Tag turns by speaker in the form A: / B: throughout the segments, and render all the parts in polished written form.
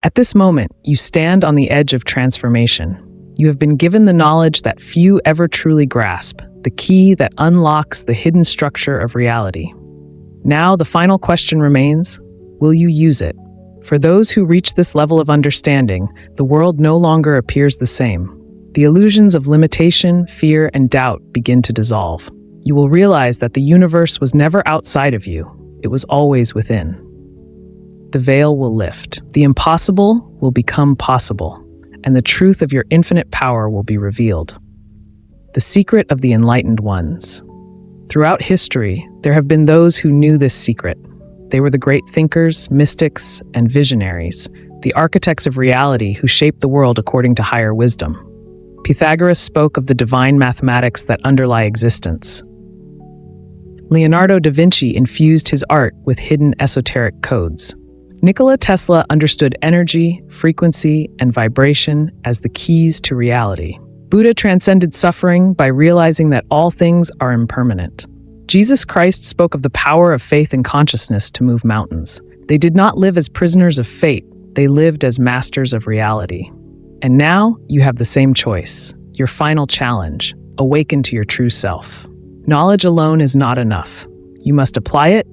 A: At this moment, you stand on the edge of transformation. You have been given the knowledge that few ever truly grasp, the key that unlocks the hidden structure of reality. Now, the final question remains, will you use it? For those who reach this level of understanding, the world no longer appears the same. The illusions of limitation, fear, and doubt begin to dissolve. You will realize that the universe was never outside of you, it was always within. The veil will lift. The impossible will become possible, and the truth of your infinite power will be revealed. The secret of the enlightened ones. Throughout history, there have been those who knew this secret. They were the great thinkers, mystics, and visionaries, the architects of reality who shaped the world according to higher wisdom. Pythagoras spoke of the divine mathematics that underlie existence. Leonardo da Vinci infused his art with hidden esoteric codes. Nikola Tesla understood energy, frequency, and vibration as the keys to reality. Buddha transcended suffering by realizing that all things are impermanent. Jesus Christ spoke of the power of faith and consciousness to move mountains. They did not live as prisoners of fate, they lived as masters of reality. And now, you have the same choice. Your final challenge: awaken to your true self. Knowledge alone is not enough. You must apply it,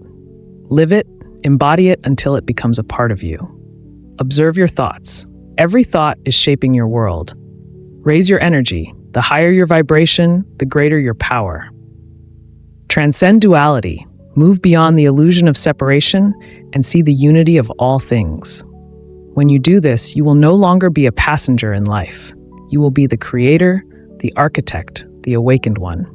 A: live it, embody it until it becomes a part of you. Observe your thoughts. Every thought is shaping your world. Raise your energy. The higher your vibration, the greater your power. Transcend duality. Move beyond the illusion of separation and see the unity of all things. When you do this, you will no longer be a passenger in life. You will be the creator, the architect, the awakened one.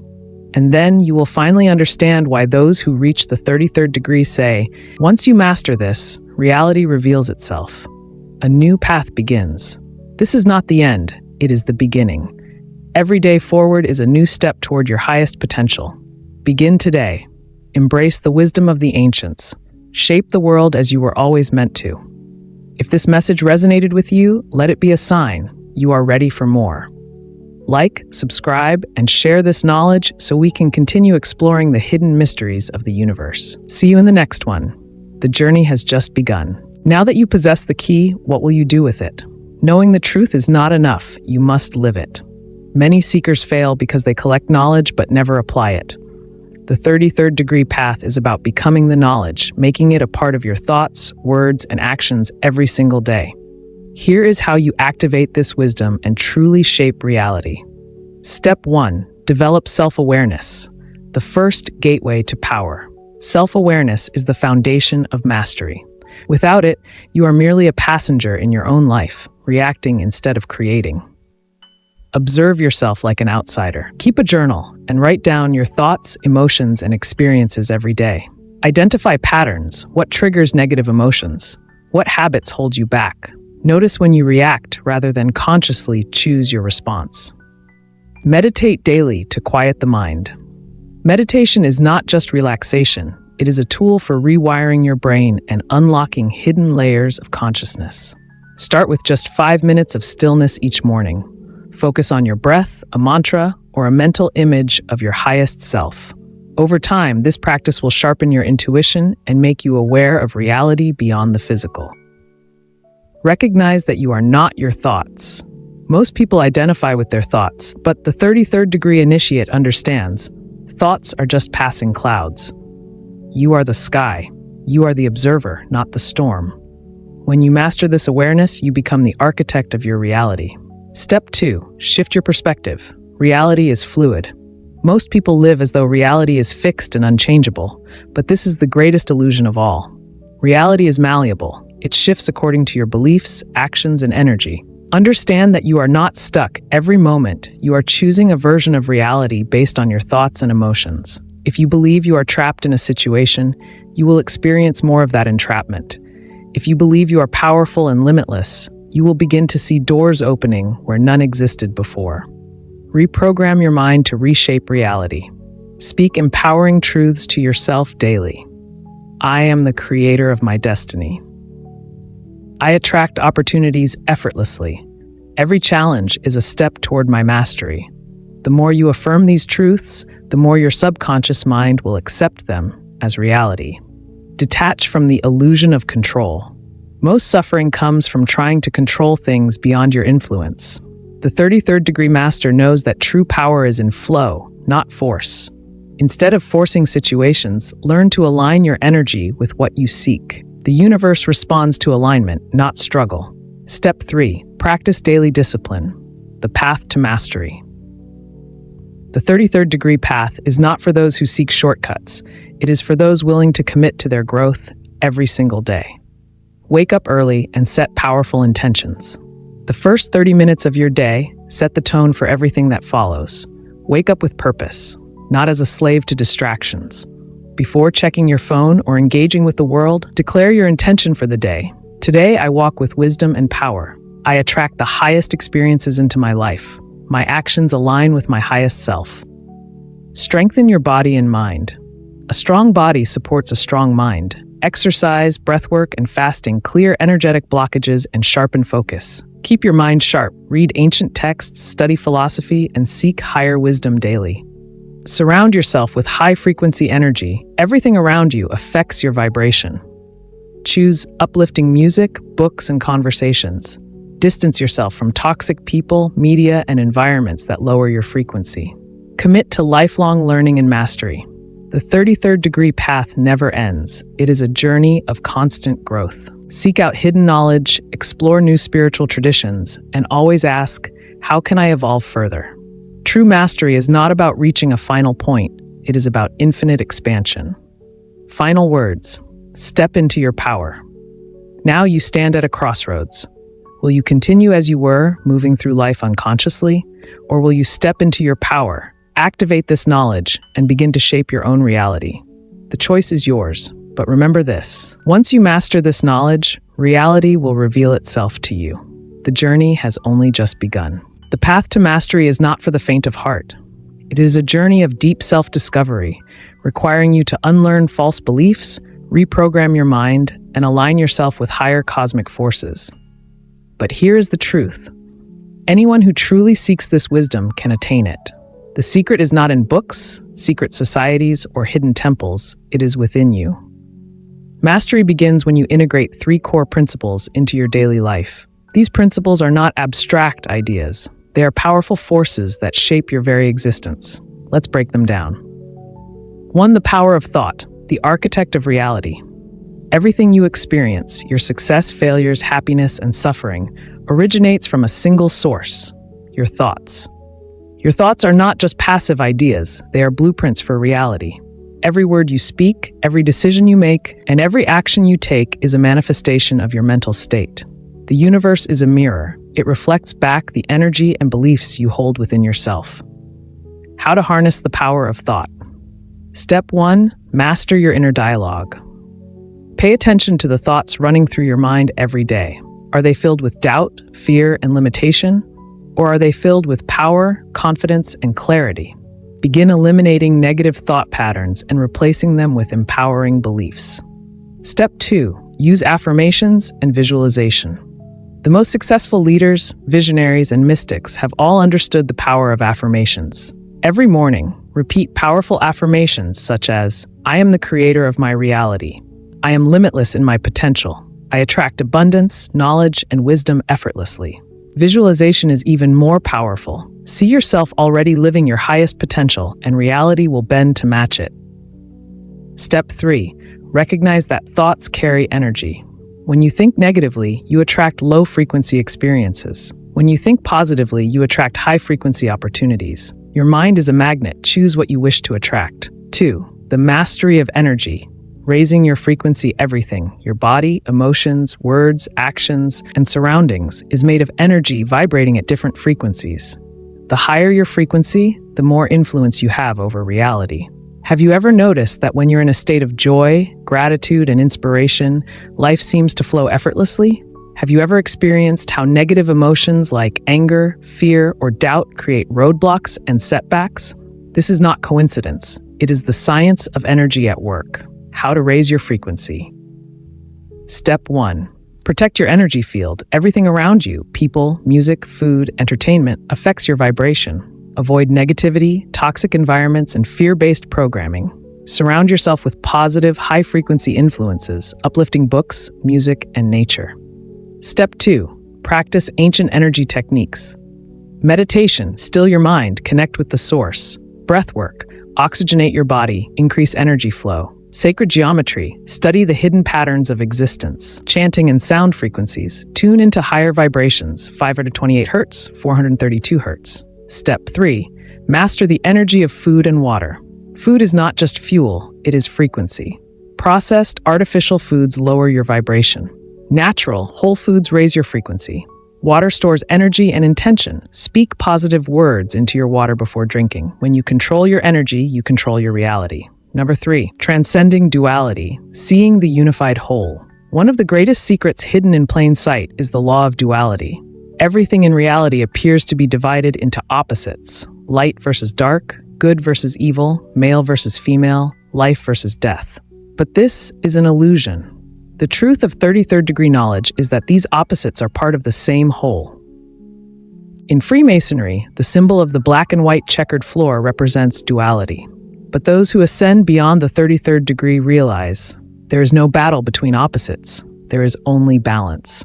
A: And then you will finally understand why those who reach the 33rd degree say, once you master this, reality reveals itself. A new path begins. This is not the end, it is the beginning. Every day forward is a new step toward your highest potential. Begin today. Embrace the wisdom of the ancients. Shape the world as you were always meant to. If this message resonated with you, let it be a sign you are ready for more. Like, subscribe, and share this knowledge so we can continue exploring the hidden mysteries of the universe. See you in the next one. The journey has just begun. Now that you possess the key, what will you do with it? Knowing the truth is not enough, you must live it. Many seekers fail because they collect knowledge but never apply it. The 33rd degree path is about becoming the knowledge, making it a part of your thoughts, words, and actions every single day. Here is how you activate this wisdom and truly shape reality. Step 1. Develop self-awareness, the first gateway to power. Self-awareness is the foundation of mastery. Without it, you are merely a passenger in your own life, reacting instead of creating. Observe yourself like an outsider. Keep a journal and write down your thoughts, emotions, and experiences every day. Identify patterns. What triggers negative emotions? What habits hold you back? Notice when you react rather than consciously choose your response. Meditate daily to quiet the mind. Meditation is not just relaxation. It is a tool for rewiring your brain and unlocking hidden layers of consciousness. Start with just 5 minutes of stillness each morning. Focus on your breath, a mantra, or a mental image of your highest self. Over time, this practice will sharpen your intuition and make you aware of reality beyond the physical. Recognize that you are not your thoughts. Most people identify with their thoughts, but the 33rd degree initiate understands thoughts are just passing clouds. You are the sky. You are the observer, not the storm. When you master this awareness, you become the architect of your reality. Step 2. Shift your perspective. Reality is fluid. Most people live as though reality is fixed and unchangeable, but this is the greatest illusion of all. Reality is malleable. It shifts according to your beliefs, actions, and energy. Understand that you are not stuck. Every moment, you are choosing a version of reality based on your thoughts and emotions. If you believe you are trapped in a situation, you will experience more of that entrapment. If you believe you are powerful and limitless, you will begin to see doors opening where none existed before. Reprogram your mind to reshape reality. Speak empowering truths to yourself daily. I am the creator of my destiny. I attract opportunities effortlessly. Every challenge is a step toward my mastery. The more you affirm these truths, the more your subconscious mind will accept them as reality. Detach from the illusion of control. Most suffering comes from trying to control things beyond your influence. The 33rd degree master knows that true power is in flow, not force. Instead of forcing situations, learn to align your energy with what you seek. The universe responds to alignment, not struggle. Step 3. Practice daily discipline. The path to mastery. The 33rd degree path is not for those who seek shortcuts. It is for those willing to commit to their growth every single day. Wake up early and set powerful intentions. The first 30 minutes of your day set the tone for everything that follows. Wake up with purpose, not as a slave to distractions. Before checking your phone or engaging with the world, declare your intention for the day. Today, I walk with wisdom and power. I attract the highest experiences into my life. My actions align with my highest self. Strengthen your body and mind. A strong body supports a strong mind. Exercise, breathwork, and fasting clear energetic blockages and sharpen focus. Keep your mind sharp. Read ancient texts, study philosophy, and seek higher wisdom daily. Surround yourself with high-frequency energy. Everything around you affects your vibration. Choose uplifting music, books, and conversations. Distance yourself from toxic people, media, and environments that lower your frequency. Commit to lifelong learning and mastery. The 33rd degree path never ends. It is a journey of constant growth. Seek out hidden knowledge, explore new spiritual traditions, and always ask, how can I evolve further? True mastery is not about reaching a final point. It is about infinite expansion. Final words. Step into your power. Now you stand at a crossroads. Will you continue as you were, moving through life unconsciously? Or will you step into your power, activate this knowledge, and begin to shape your own reality? The choice is yours, but remember this. Once you master this knowledge, reality will reveal itself to you. The journey has only just begun. The path to mastery is not for the faint of heart. It is a journey of deep self-discovery, requiring you to unlearn false beliefs, reprogram your mind, and align yourself with higher cosmic forces. But here is the truth. Anyone who truly seeks this wisdom can attain it. The secret is not in books, secret societies, or hidden temples. It is within you. Mastery begins when you integrate 3 core principles into your daily life. These principles are not abstract ideas. They are powerful forces that shape your very existence. Let's break them down. 1. The power of thought, the architect of reality. Everything you experience, your success, failures, happiness, and suffering, originates from a single source, your thoughts. Your thoughts are not just passive ideas, they are blueprints for reality. Every word you speak, every decision you make, and every action you take is a manifestation of your mental state. The universe is a mirror. It reflects back the energy and beliefs you hold within yourself. How to harness the power of thought. Step 1. Master your inner dialogue. Pay attention to the thoughts running through your mind every day. Are they filled with doubt, fear, and limitation? Or are they filled with power, confidence, and clarity? Begin eliminating negative thought patterns and replacing them with empowering beliefs. Step 2. Use affirmations and visualization. The most successful leaders, visionaries, and mystics have all understood the power of affirmations. Every morning, repeat powerful affirmations such as, I am the creator of my reality. I am limitless in my potential. I attract abundance, knowledge, and wisdom effortlessly. Visualization is even more powerful. See yourself already living your highest potential, and reality will bend to match it. Step 3. Recognize that thoughts carry energy. When you think negatively, you attract low-frequency experiences. When you think positively, you attract high-frequency opportunities. Your mind is a magnet. Choose what you wish to attract. 2. The mastery of energy. Raising your frequency, everything, your body, emotions, words, actions, and surroundings, is made of energy vibrating at different frequencies. The higher your frequency, the more influence you have over reality. Have you ever noticed that when you're in a state of joy, gratitude, and inspiration, life seems to flow effortlessly? Have you ever experienced how negative emotions like anger, fear, or doubt create roadblocks and setbacks? This is not coincidence. It is the science of energy at work. How to raise your frequency. Step 1. Protect your energy field. Everything around you, people, music, food, entertainment, affects your vibration. Avoid negativity, toxic environments, and fear-based programming. Surround yourself with positive, high-frequency influences, uplifting books, music, and nature. Step 2. Practice ancient energy techniques. Meditation, still your mind, connect with the source. Breathwork, oxygenate your body, increase energy flow. Sacred geometry, study the hidden patterns of existence. Chanting and sound frequencies, tune into higher vibrations, 528 Hz, 432 Hz. Step 3. Master the energy of food and water. Food is not just fuel, it is frequency. Processed, artificial foods lower your vibration. Natural, whole foods raise your frequency. Water stores energy and intention. Speak positive words into your water before drinking. When you control your energy, you control your reality. Number 3, transcending duality, seeing the unified whole. One of the greatest secrets hidden in plain sight is the law of duality. Everything in reality appears to be divided into opposites: light versus dark, good versus evil, male versus female, life versus death. But this is an illusion. The truth of 33rd degree knowledge is that these opposites are part of the same whole. In Freemasonry, the symbol of the black and white checkered floor represents duality. But those who ascend beyond the 33rd degree realize there is no battle between opposites, there is only balance.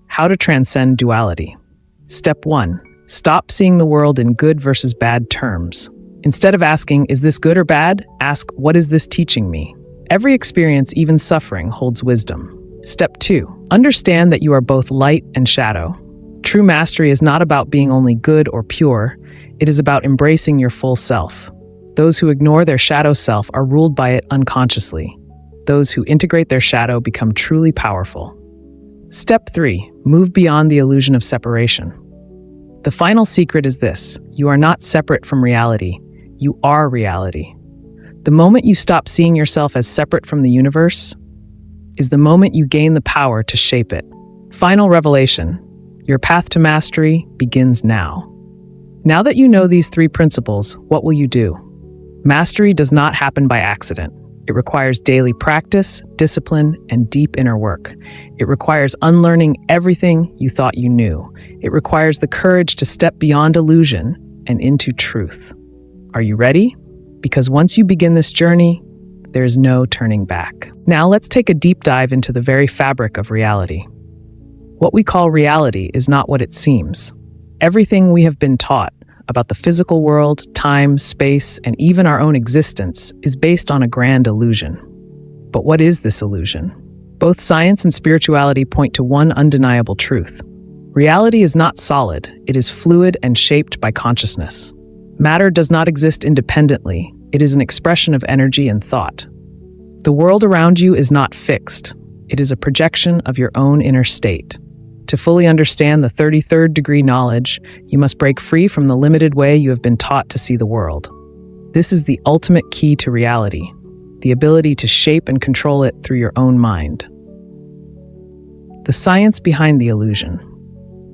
A: How to transcend duality. Step 1. Stop seeing the world in good versus bad terms. Instead of asking, is this good or bad? Ask, what is this teaching me? Every experience, even suffering, holds wisdom. Step 2. Understand that you are both light and shadow. True mastery is not about being only good or pure, it is about embracing your full self. Those who ignore their shadow self are ruled by it unconsciously. Those who integrate their shadow become truly powerful. Step 3. Move beyond the illusion of separation. The final secret is this: you are not separate from reality, you are reality. The moment you stop seeing yourself as separate from the universe is the moment you gain the power to shape it. Final revelation: your path to mastery begins now. Now that you know these 3 principles, what will you do? Mastery does not happen by accident. It requires daily practice, discipline, and deep inner work. It requires unlearning everything you thought you knew. It requires the courage to step beyond illusion and into truth. Are you ready? Because once you begin this journey, there's no turning back. Now let's take a deep dive into the very fabric of reality. What we call reality is not what it seems. Everything we have been taught about the physical world, time, space, and even our own existence is based on a grand illusion. But what is this illusion? Both science and spirituality point to one undeniable truth. Reality is not solid, it is fluid and shaped by consciousness. Matter does not exist independently, it is an expression of energy and thought. The world around you is not fixed, it is a projection of your own inner state. To fully understand the 33rd degree knowledge, you must break free from the limited way you have been taught to see the world. This is the ultimate key to reality, the ability to shape and control it through your own mind. The science behind the illusion.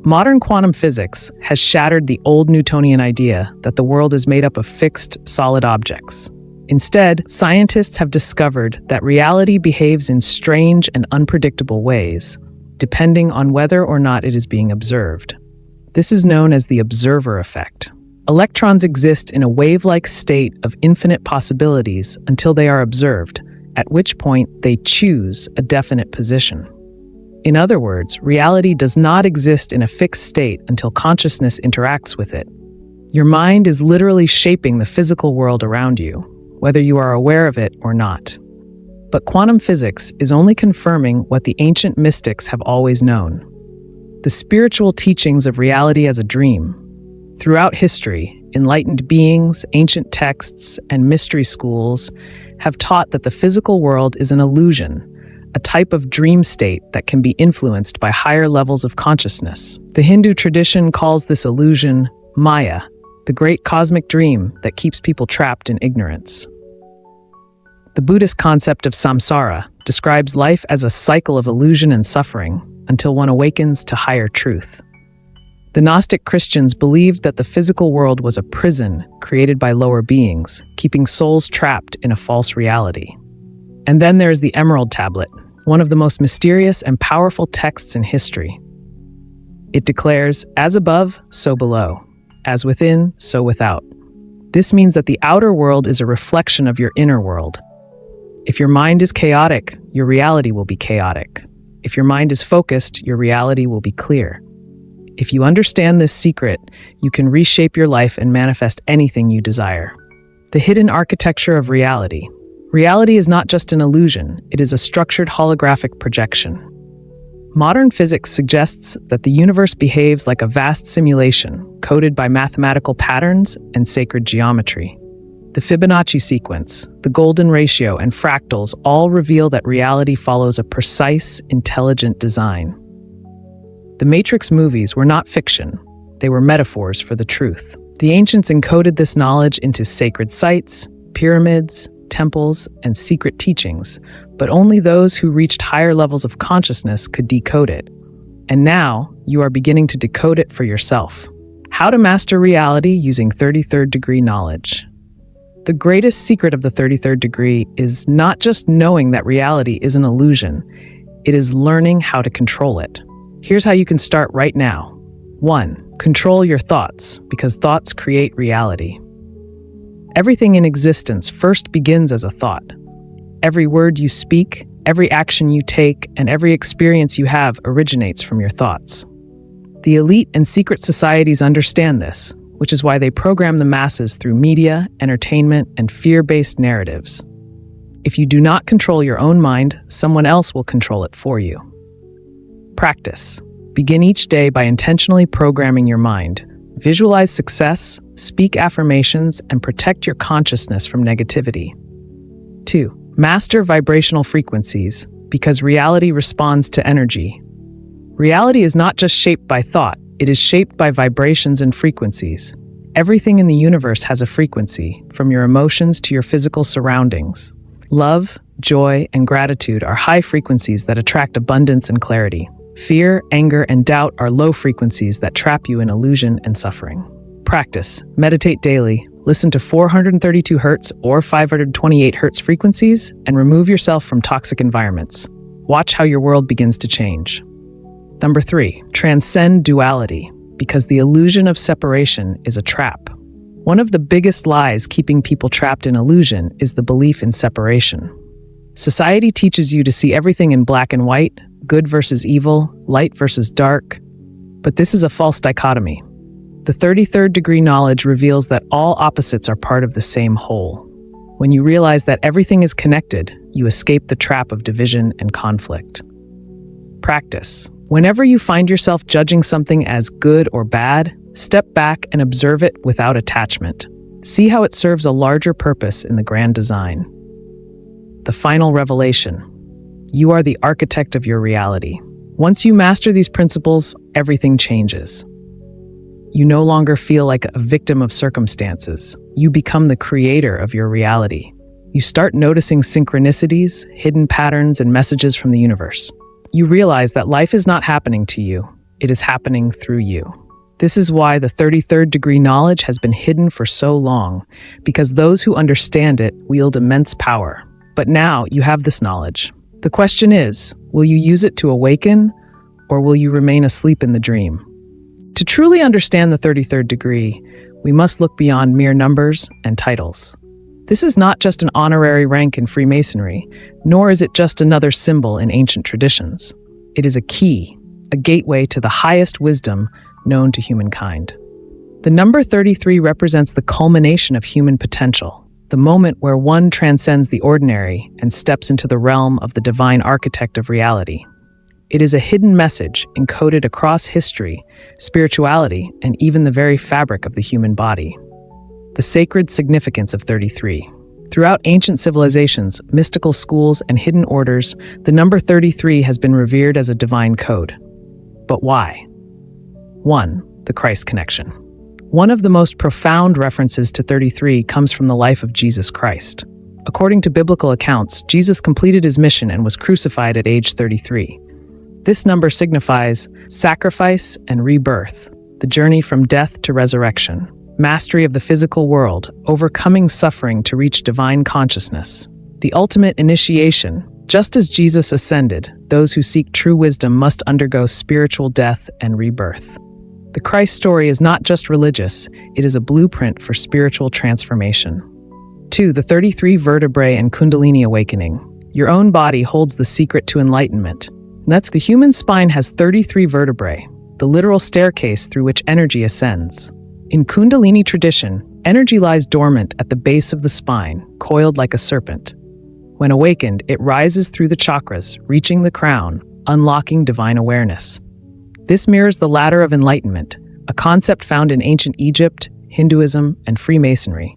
A: Modern quantum physics has shattered the old Newtonian idea that the world is made up of fixed, solid objects. Instead, scientists have discovered that reality behaves in strange and unpredictable ways, depending on whether or not it is being observed. This is known as the observer effect. Electrons exist in a wave-like state of infinite possibilities until they are observed, at which point they choose a definite position. In other words, reality does not exist in a fixed state until consciousness interacts with it. Your mind is literally shaping the physical world around you, whether you are aware of it or not. But quantum physics is only confirming what the ancient mystics have always known: the spiritual teachings of reality as a dream. Throughout history, enlightened beings, ancient texts, and mystery schools have taught that the physical world is an illusion, a type of dream state that can be influenced by higher levels of consciousness. The Hindu tradition calls this illusion Maya, the great cosmic dream that keeps people trapped in ignorance. The Buddhist concept of samsara describes life as a cycle of illusion and suffering until one awakens to higher truth. The Gnostic Christians believed that the physical world was a prison created by lower beings, keeping souls trapped in a false reality. And then there is the Emerald Tablet, one of the most mysterious and powerful texts in history. It declares, as above, so below, as within, so without. This means that the outer world is a reflection of your inner world. If your mind is chaotic, your reality will be chaotic. If your mind is focused, your reality will be clear. If you understand this secret, you can reshape your life and manifest anything you desire. The hidden architecture of reality. Reality is not just an illusion, it is a structured holographic projection. Modern physics suggests that the universe behaves like a vast simulation, coded by mathematical patterns and sacred geometry. The Fibonacci sequence, the golden ratio, and fractals all reveal that reality follows a precise, intelligent design. The Matrix movies were not fiction, they were metaphors for the truth. The ancients encoded this knowledge into sacred sites, pyramids, temples, and secret teachings, but only those who reached higher levels of consciousness could decode it. And now, you are beginning to decode it for yourself. How to master reality using 33rd degree knowledge. The greatest secret of the 33rd degree is not just knowing that reality is an illusion, it is learning how to control it. Here's how you can start right now. 1. Control your thoughts, because thoughts create reality. Everything in existence first begins as a thought. Every word you speak, every action you take, and every experience you have originates from your thoughts. The elite and secret societies understand this, which is why they program the masses through media, entertainment, and fear-based narratives. If you do not control your own mind, someone else will control it for you. Practice. Begin each day by intentionally programming your mind. Visualize success, speak affirmations, and protect your consciousness from negativity. 2. Master vibrational frequencies, because reality responds to energy. Reality is not just shaped by thought, it is shaped by vibrations and frequencies. Everything in the universe has a frequency, from your emotions to your physical surroundings. Love, joy, and gratitude are high frequencies that attract abundance and clarity. Fear, anger, and doubt are low frequencies that trap you in illusion and suffering. Practice. Meditate daily. Listen to 432 Hz or 528 Hz frequencies and remove yourself from toxic environments. Watch how your world begins to change. Number 3. Transcend duality, because the illusion of separation is a trap. One of the biggest lies keeping people trapped in illusion is the belief in separation. Society teaches you to see everything in black and white, good versus evil, light versus dark. But this is a false dichotomy. The 33rd degree knowledge reveals that all opposites are part of the same whole. When you realize that everything is connected, you escape the trap of division and conflict. Practice. Whenever you find yourself judging something as good or bad, step back and observe it without attachment. See how it serves a larger purpose in the grand design. The final revelation. You are the architect of your reality. Once you master these principles, everything changes. You no longer feel like a victim of circumstances. You become the creator of your reality. You start noticing synchronicities, hidden patterns, and messages from the universe. You realize that life is not happening to you. It is happening through you. This is why the 33rd degree knowledge has been hidden for so long, because those who understand it wield immense power. But now you have this knowledge. The question is, will you use it to awaken, or will you remain asleep in the dream? To truly understand the 33rd degree, we must look beyond mere numbers and titles. This is not just an honorary rank in Freemasonry, nor is it just another symbol in ancient traditions. It is a key, a gateway to the highest wisdom known to humankind. The number 33 represents the culmination of human potential, the moment where one transcends the ordinary and steps into the realm of the divine architect of reality. It is a hidden message encoded across history, spirituality, and even the very fabric of the human body. The sacred significance of 33. Throughout ancient civilizations, mystical schools, and hidden orders, the number 33 has been revered as a divine code. But why? 1. The Christ connection. One of the most profound references to 33 comes from the life of Jesus Christ. According to biblical accounts, Jesus completed his mission and was crucified at age 33. This number signifies sacrifice and rebirth, the journey from death to resurrection, mastery of the physical world, overcoming suffering to reach divine consciousness, the ultimate initiation. Just as Jesus ascended, those who seek true wisdom must undergo spiritual death and rebirth. The Christ story is not just religious, it is a blueprint for spiritual transformation. 2. The 33 vertebrae and Kundalini awakening. Your own body holds the secret to enlightenment. That's the human spine has 33 vertebrae, the literal staircase through which energy ascends. In Kundalini tradition, energy lies dormant at the base of the spine, coiled like a serpent. When awakened, it rises through the chakras, reaching the crown, unlocking divine awareness. This mirrors the ladder of enlightenment, a concept found in ancient Egypt, Hinduism, and Freemasonry.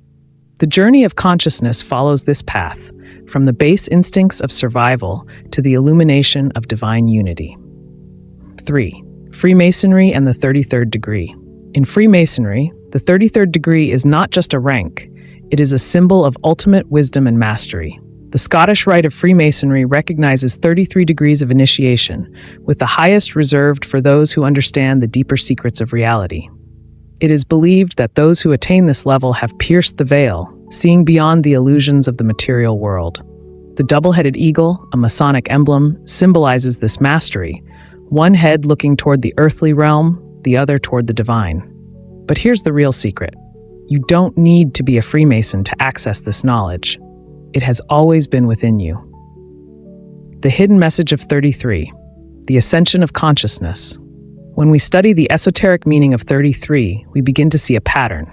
A: The journey of consciousness follows this path, from the base instincts of survival to the illumination of divine unity. 3. Freemasonry and the 33rd degree. In Freemasonry, the 33rd degree is not just a rank, it is a symbol of ultimate wisdom and mastery. The Scottish Rite of Freemasonry recognizes 33 degrees of initiation, with the highest reserved for those who understand the deeper secrets of reality. It is believed that those who attain this level have pierced the veil, seeing beyond the illusions of the material world. The double-headed eagle, a Masonic emblem, symbolizes this mastery, one head looking toward the earthly realm, the other toward the divine. But here's the real secret. You don't need to be a Freemason to access this knowledge. It has always been within you. The hidden message of 33, the ascension of consciousness. When we study the esoteric meaning of 33, we begin to see a pattern.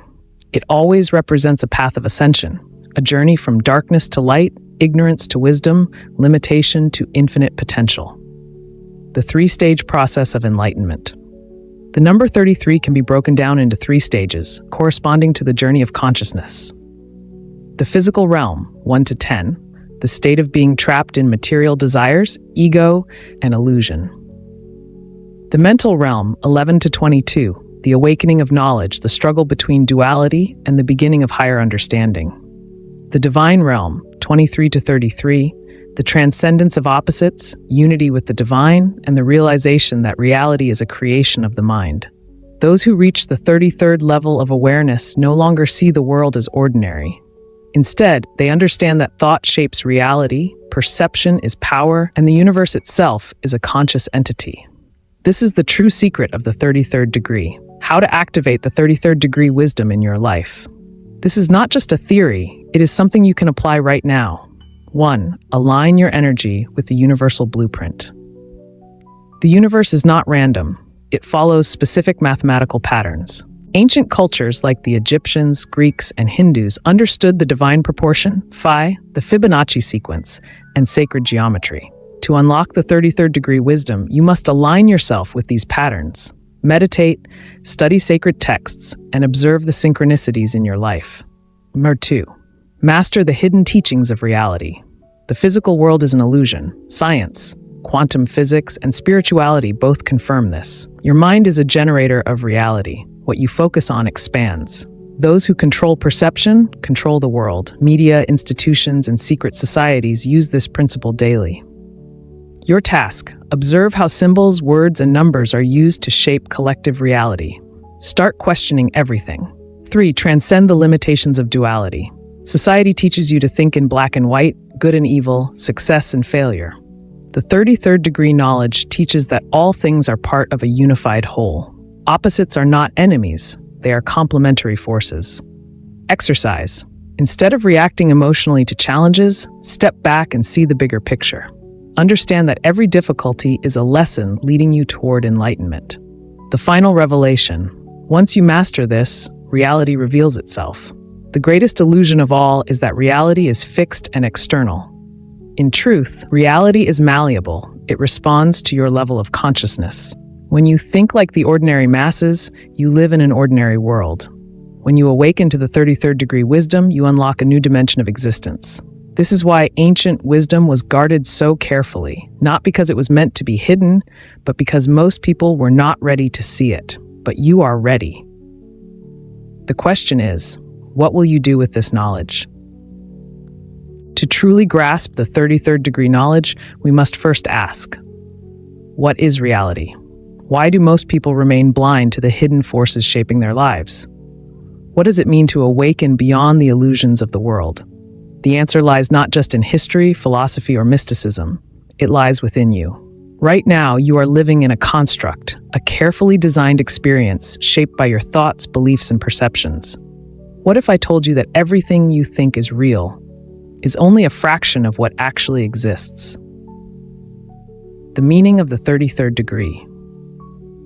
A: It always represents a path of ascension, a journey from darkness to light, ignorance to wisdom, limitation to infinite potential. The three-stage process of enlightenment. The number 33 can be broken down into 3 stages, corresponding to the journey of consciousness. The physical realm, 1 to 10, the state of being trapped in material desires, ego, and illusion. The mental realm, 11 to 22, the awakening of knowledge, the struggle between duality and the beginning of higher understanding. The divine realm, 23 to 33, the transcendence of opposites, unity with the divine, and the realization that reality is a creation of the mind. Those who reach the 33rd level of awareness no longer see the world as ordinary. Instead, they understand that thought shapes reality, perception is power, and the universe itself is a conscious entity. This is the true secret of the 33rd degree, how to activate the 33rd degree wisdom in your life. This is not just a theory, it is something you can apply right now. 1. Align your energy with the universal blueprint. The universe is not random, it follows specific mathematical patterns. Ancient cultures like the Egyptians, Greeks, and Hindus understood the divine proportion, phi, the Fibonacci sequence, and sacred geometry. To unlock the 33rd degree wisdom, you must align yourself with these patterns. Meditate, study sacred texts, and observe the synchronicities in your life. Number 2. Master the hidden teachings of reality. The physical world is an illusion. Science, quantum physics, and spirituality both confirm this. Your mind is a generator of reality. What you focus on expands. Those who control perception control the world. Media, institutions, and secret societies use this principle daily. Your task: observe how symbols, words, and numbers are used to shape collective reality. Start questioning everything. 3. Transcend the limitations of duality. Society teaches you to think in black and white, good and evil, success and failure. The 33rd degree knowledge teaches that all things are part of a unified whole. Opposites are not enemies, they are complementary forces. Exercise. Instead of reacting emotionally to challenges, step back and see the bigger picture. Understand that every difficulty is a lesson leading you toward enlightenment. The final revelation. Once you master this, reality reveals itself. The greatest illusion of all is that reality is fixed and external. In truth, reality is malleable. It responds to your level of consciousness. When you think like the ordinary masses, you live in an ordinary world. When you awaken to the 33rd degree wisdom, you unlock a new dimension of existence. This is why ancient wisdom was guarded so carefully, not because it was meant to be hidden, but because most people were not ready to see it. But you are ready. The question is, what will you do with this knowledge? To truly grasp the 33rd degree knowledge, we must first ask, what is reality? Why do most people remain blind to the hidden forces shaping their lives? What does it mean to awaken beyond the illusions of the world? The answer lies not just in history, philosophy, or mysticism. It lies within you. Right now, you are living in a construct, a carefully designed experience shaped by your thoughts, beliefs, and perceptions. What if I told you that everything you think is real is only a fraction of what actually exists? The meaning of the 33rd degree.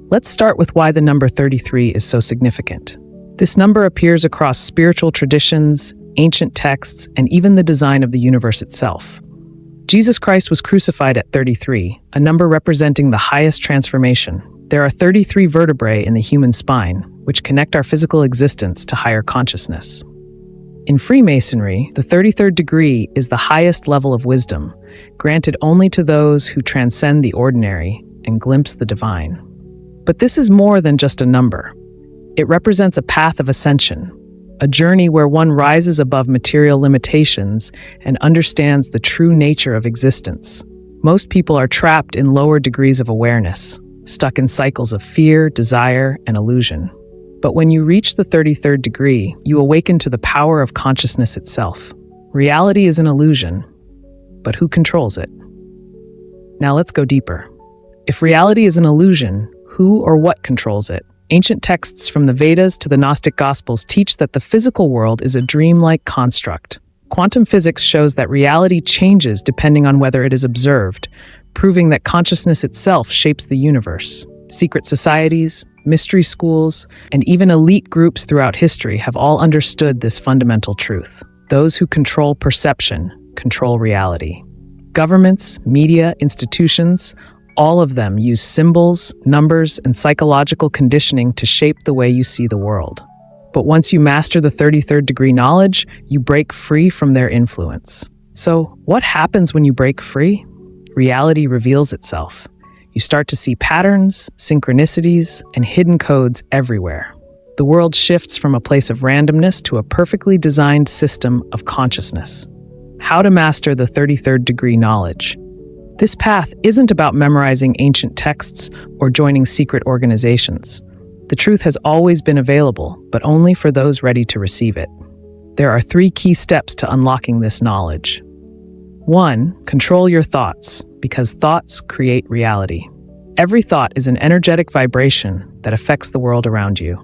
A: Let's start with why the number 33 is so significant. This number appears across spiritual traditions, ancient texts, and even the design of the universe itself. Jesus Christ was crucified at 33, a number representing the highest transformation. There are 33 vertebrae in the human spine, which connect our physical existence to higher consciousness. In Freemasonry, the 33rd degree is the highest level of wisdom, granted only to those who transcend the ordinary and glimpse the divine. But this is more than just a number. It represents a path of ascension, a journey where one rises above material limitations and understands the true nature of existence. Most people are trapped in lower degrees of awareness, stuck in cycles of fear, desire, and illusion. But when you reach the 33rd degree, you awaken to the power of consciousness itself. Reality is an illusion, but who controls it? Now let's go deeper. If reality is an illusion, who or what controls it? Ancient texts from the Vedas to the Gnostic Gospels teach that the physical world is a dreamlike construct. Quantum physics shows that reality changes depending on whether it is observed, proving that consciousness itself shapes the universe. Secret societies, mystery schools, and even elite groups throughout history have all understood this fundamental truth. Those who control perception control reality. Governments, media, institutions, all of them use symbols, numbers, and psychological conditioning to shape the way you see the world. But once you master the 33rd degree knowledge, you break free from their influence. So, what happens when you break free? Reality reveals itself. You start to see patterns, synchronicities, and hidden codes everywhere. The world shifts from a place of randomness to a perfectly designed system of consciousness. How to master the 33rd degree knowledge. This path isn't about memorizing ancient texts or joining secret organizations. The truth has always been available, but only for those ready to receive it. There are 3 key steps to unlocking this knowledge. 1. Control your thoughts, because thoughts create reality. Every thought is an energetic vibration that affects the world around you.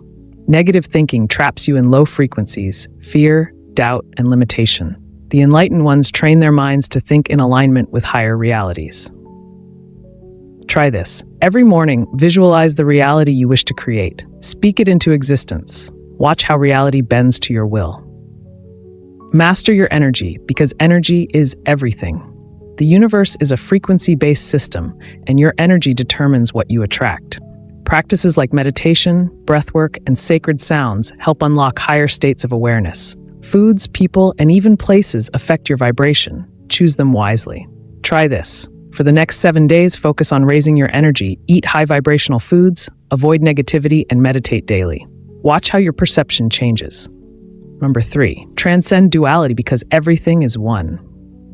A: Negative thinking traps you in low frequencies, fear, doubt, and limitation. The enlightened ones train their minds to think in alignment with higher realities. Try this. Every morning, visualize the reality you wish to create. Speak it into existence. Watch how reality bends to your will. Master your energy, because energy is everything. The universe is a frequency-based system, and your energy determines what you attract. Practices like meditation, breathwork, and sacred sounds help unlock higher states of awareness. Foods, people, and even places affect your vibration. Choose them wisely. Try this. For the next 7 days, focus on raising your energy, eat high vibrational foods, avoid negativity, and meditate daily. Watch how your perception changes. Number 3, transcend duality, because everything is one.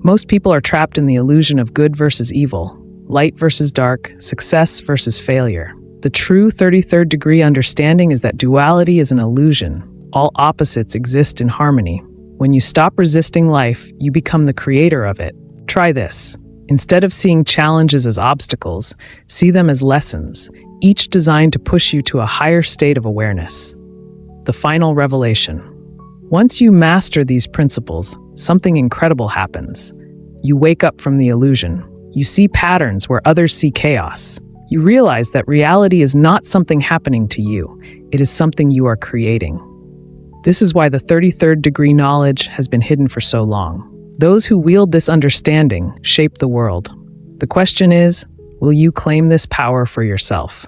A: Most people are trapped in the illusion of good versus evil, light versus dark, success versus failure. The true 33rd degree understanding is that duality is an illusion. All opposites exist in harmony. When you stop resisting life, you become the creator of it. Try this. Instead of seeing challenges as obstacles, see them as lessons, each designed to push you to a higher state of awareness. The final revelation. Once you master these principles, something incredible happens. You wake up from the illusion. You see patterns where others see chaos. You realize that reality is not something happening to you. It is something you are creating. This is why the 33rd degree knowledge has been hidden for so long. Those who wield this understanding shape the world. The question is, will you claim this power for yourself?